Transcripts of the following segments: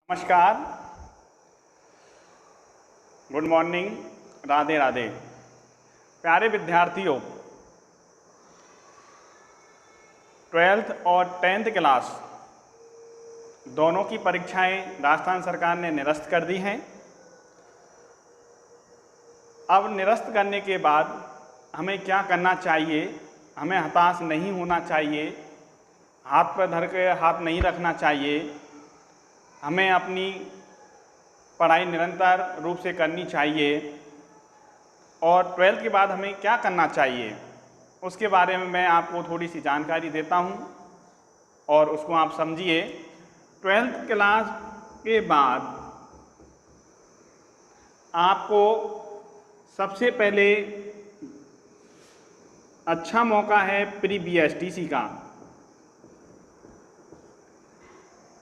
नमस्कार, good morning, Radhe Radhe. प्यारे विद्यार्थियों, 12th और 10th क्लास दोनों की परीक्षाएं राजस्थान सरकार ने निरस्त कर दी हैं। अब निरस्त करने के बाद हमें क्या करना चाहिए? हमें हताश नहीं होना चाहिए, हाथ पर धर के हाथ नहीं रखना चाहिए। हमें अपनी पढ़ाई निरंतर रूप से करनी चाहिए और 12th के बाद हमें क्या करना चाहिए उसके बारे में मैं आपको थोड़ी सी जानकारी देता हूं और उसको आप समझिए। 12th क्लास के बाद आपको सबसे पहले अच्छा मौका है प्री BSTC का।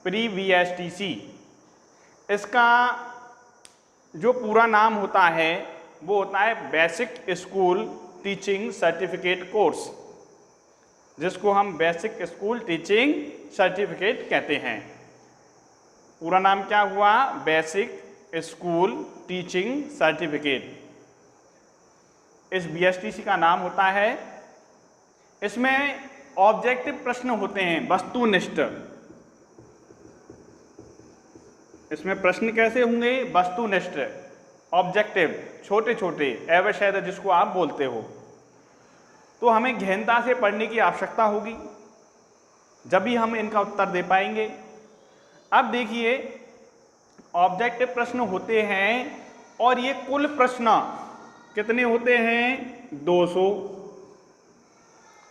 प्री BSTC इसका जो पूरा नाम होता है वो होता है basic school teaching certificate course, जिसको हम बेसिक स्कूल टीचिंग सर्टिफिकेट कहते हैं। पूरा नाम क्या हुआ? Basic school teaching certificate. इस BSTC का नाम होता है। इसमें ऑब्जेक्टिव प्रश्न होते हैं, वस्तुनिष्ठ। इसमें प्रश्न कैसे होंगे? वस्तुनिष्ठ, ऑब्जेक्टिव, छोटे छोटे, एवशेद जिसको आप बोलते हो। तो हमें गहनता से पढ़ने की आवश्यकता होगी, जब भी हम इनका उत्तर दे पाएंगे। अब देखिए, ऑब्जेक्टिव प्रश्न होते हैं और ये कुल प्रश्न कितने होते हैं? 200।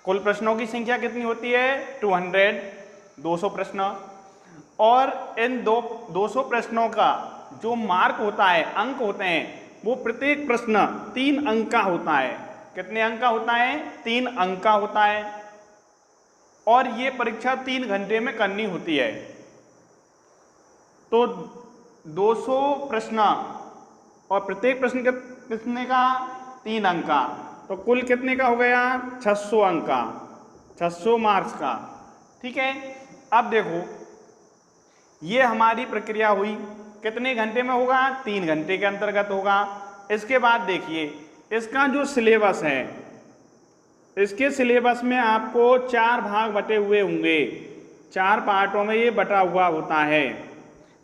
कुल प्रश्नों की संख्या कितनी होती है? 200, 200 प्रश्न। और इन 200 प्रश्नों का जो मार्क होता है, अंक होते हैं, वो प्रत्येक प्रश्न 3 अंक का होता है। कितने अंक का होता है? 3 अंक का होता है। और ये परीक्षा 3 घंटे में करनी होती है। तो 200 प्रश्न और प्रत्येक प्रश्न कितने का? 3 अंक का। तो कुल कितने का हो गया? 600 अंक का, 600 मार्क्स का। ठीक है। अब देखो, ये हमारी प्रक्रिया हुई। कितने घंटे में होगा? 3 घंटे के अंतर्गत होगा। इसके बाद देखिए, इसका जो सिलेबस है, इसके सिलेबस में आपको 4 भाग बटे हुए होंगे। 4 पार्टों में ये बटा हुआ होता है।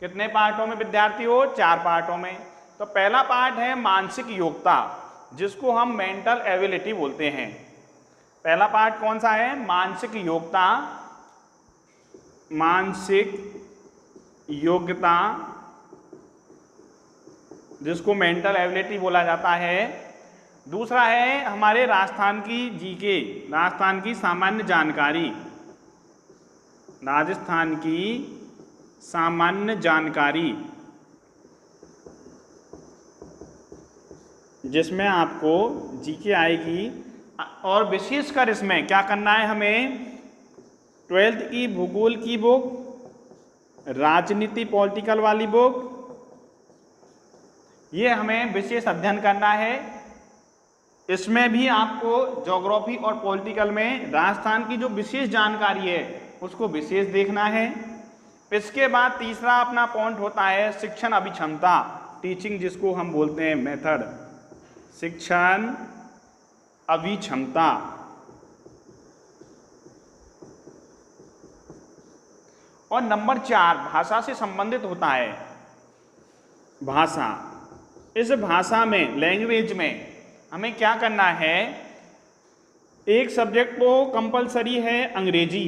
कितने पार्टों में विद्यार्थियों? 4 पार्टों में। तो पहला पार्ट है मानसिक योग्यता, जिसको हम मेंटल एबिलिटी बोलते हैं। पहला पार्ट कौन सा है? मानसिक योग्यता। मानसिक योग्यता, जिसको मेंटल एबिलिटी बोला जाता है। दूसरा है हमारे राजस्थान की जीके, राजस्थान की सामान्य जानकारी। राजस्थान की सामान्य जानकारी, जिसमें आपको जीके आएगी। और विशेषकर इसमें क्या करना है हमें? 12th की भूगोल की बुक, राजनीति पॉलिटिकल वाली बुक, ये हमें विशेष अध्ययन करना है। इसमें भी आपको ज्योग्राफी और पॉलिटिकल में राजस्थान की जो विशेष जानकारी है उसको विशेष देखना है। इसके बाद तीसरा अपना पॉइंट होता है शिक्षण अभिक्षमता, टीचिंग जिसको हम बोलते हैं मेथड, शिक्षण अभिक्षमता। और नंबर 4 भाषा से संबंधित होता है। भाषा, इस भाषा में, लैंग्वेज में हमें क्या करना है? एक सब्जेक्ट को कंपलसरी है अंग्रेजी।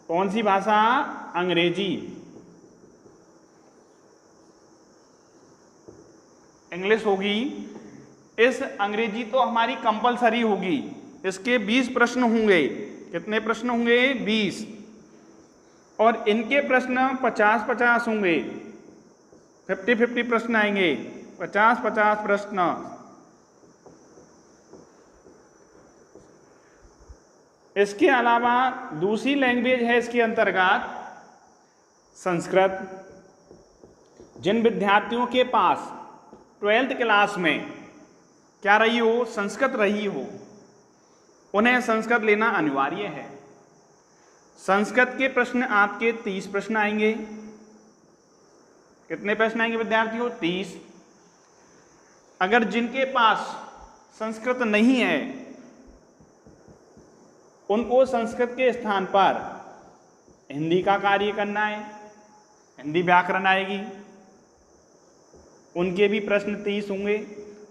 कौन सी भाषा? अंग्रेजी। इंग्लिश होगी। इस अंग्रेजी तो हमारी कंपलसरी होगी। इसके 20 प्रश्न होंगे। कितने प्रश्न होंगे? 20। और इनके प्रश्न 50-50 होंगे। 50-50 प्रश्न आएंगे, 50-50 प्रश्न। इसके अलावा दूसरी लैंग्वेज है इसके अंतर्गत संस्कृत। जिन विद्यार्थियों के पास 12th क्लास में क्या रही हो? संस्कृत रही हो, उन्हें संस्कृत लेना अनिवार्य है। संस्कृत के प्रश्न आपके 30 प्रश्न आएंगे। कितने प्रश्न आएंगे विद्यार्थियों? 30। अगर जिनके पास संस्कृत नहीं है उनको संस्कृत के स्थान पर हिंदी का कार्य करना है, हिंदी व्याकरण आएगी, उनके भी प्रश्न 30 होंगे।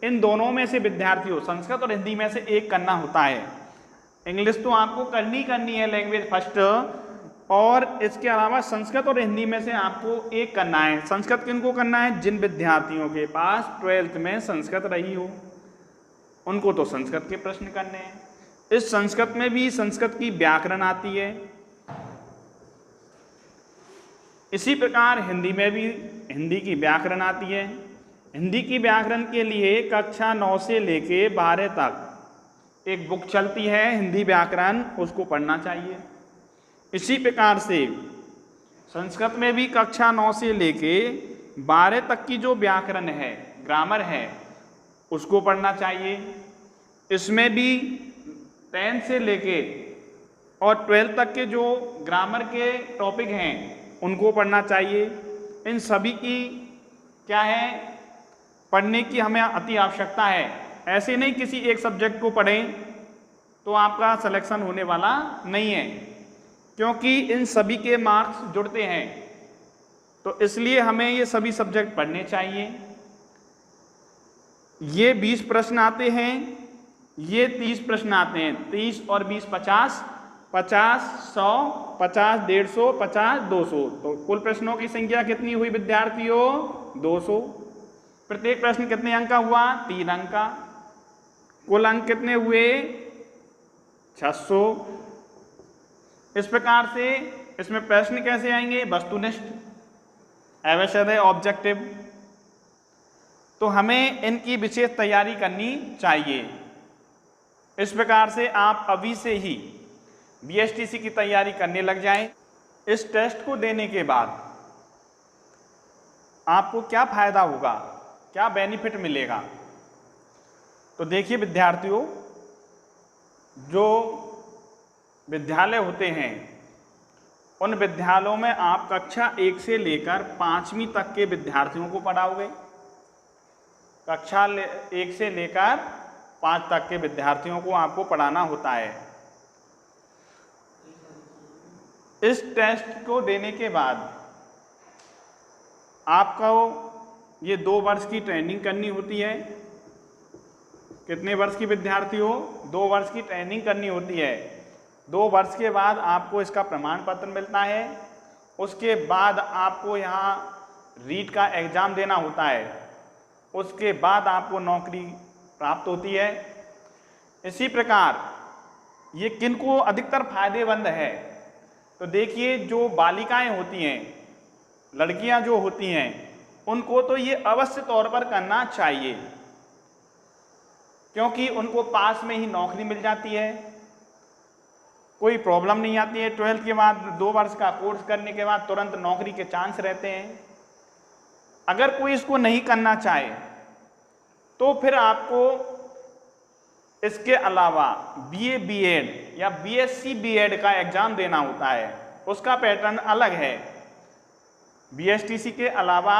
इन दोनों में से विद्यार्थियों संस्कृत और हिंदी में से एक करना होता है। इंग्लिश तो आपको करनी है लैंग्वेज फर्स्ट, और इसके अलावा संस्कृत और हिंदी में से आपको एक करना है। संस्कृत किनको करना है? जिन विद्यार्थियों के पास 12th में संस्कृत रही हो उनको तो संस्कृत के प्रश्न करने हैं। इस संस्कृत में भी संस्कृत की व्याकरण आती है, इसी प्रकार हिंदी में भी हिंदी की व्याकरण आती है। हिंदी की व्याकरण के लिए कक्षा 9 से लेके 12 तक एक बुक चलती है हिंदी व्याकरण, उसको पढ़ना चाहिए। इसी प्रकार से संस्कृत में भी कक्षा 9 से लेके 12 तक की जो व्याकरण है, ग्रामर है, उसको पढ़ना चाहिए। इसमें भी 10 से लेके और 12 तक के जो ग्रामर के टॉपिक हैं उनको पढ़ना चाहिए। इन सभी की क्या है, पढ़ने की हमें अति आवश्यकता है। ऐसे नहीं किसी एक सब्जेक्ट को पढ़ें तो आपका सिलेक्शन होने वाला नहीं है, क्योंकि इन सभी के मार्क्स जुड़ते हैं। तो इसलिए हमें ये सभी सब्जेक्ट पढ़ने चाहिए। ये 20 प्रश्न आते हैं, ये 30 प्रश्न आते हैं। 30 और 20 50, 50 100, 50 150, 50 200। तो कुल प्रश्नों की संख्या कितनी हुई विद्यार्थियों? 200। प्रत्येक प्रश्न कितने अंक का हुआ? 3 अंक का। कुल अंक कितने हुए? 600। इस प्रकार से इसमें प्रश्न कैसे आएंगे? वस्तुनिष्ठ, आवश्यक, ऑब्जेक्टिव। तो हमें इनकी विशेष तैयारी करनी चाहिए। इस प्रकार से आप अभी से ही बीएसटीसी की तैयारी करने लग जाएं। इस टेस्ट को देने के बाद आपको क्या फायदा होगा, क्या बेनिफिट मिलेगा? तो देखिए विद्यार्थियों, जो विद्यालय होते हैं उन विद्यालयों में आप कक्षा 1 से लेकर 5वीं तक के विद्यार्थियों को पढ़ाओगे। कक्षा 1 से लेकर 5 तक के विद्यार्थियों को आपको पढ़ाना होता है। इस टेस्ट को देने के बाद आपको ये 2 वर्ष की ट्रेनिंग करनी होती है। कितने वर्ष की विद्यार्थियों? 2 वर्ष की ट्रेनिंग करनी होती है। 2 वर्ष के बाद आपको इसका प्रमाण पत्र मिलता है। उसके बाद आपको यहाँ रीट का एग्ज़ाम देना होता है। उसके बाद आपको नौकरी प्राप्त होती है। इसी प्रकार ये किनको अधिकतर फायदेमंद है? तो देखिए, जो बालिकाएं होती हैं, लड़कियां जो होती हैं, उनको तो ये अवश्य तौर पर करना चाहिए, क्योंकि उनको पास में ही नौकरी मिल जाती है, कोई प्रॉब्लम नहीं आती है। 12th के बाद 2 वर्ष का कोर्स करने के बाद तुरंत नौकरी के चांस रहते हैं। अगर कोई इसको नहीं करना चाहे तो फिर आपको इसके अलावा बीए बीएड या बीएससी बीएड का एग्ज़ाम देना होता है। उसका पैटर्न अलग है। बीएसटीसी के अलावा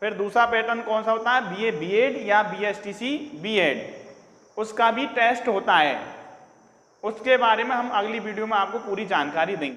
फिर दूसरा पैटर्न कौन सा होता है? बीए बीएड या बीएसटीसी बीएड, उसका भी टेस्ट होता है। उसके बारे में हम अगली वीडियो में आपको पूरी जानकारी देंगे।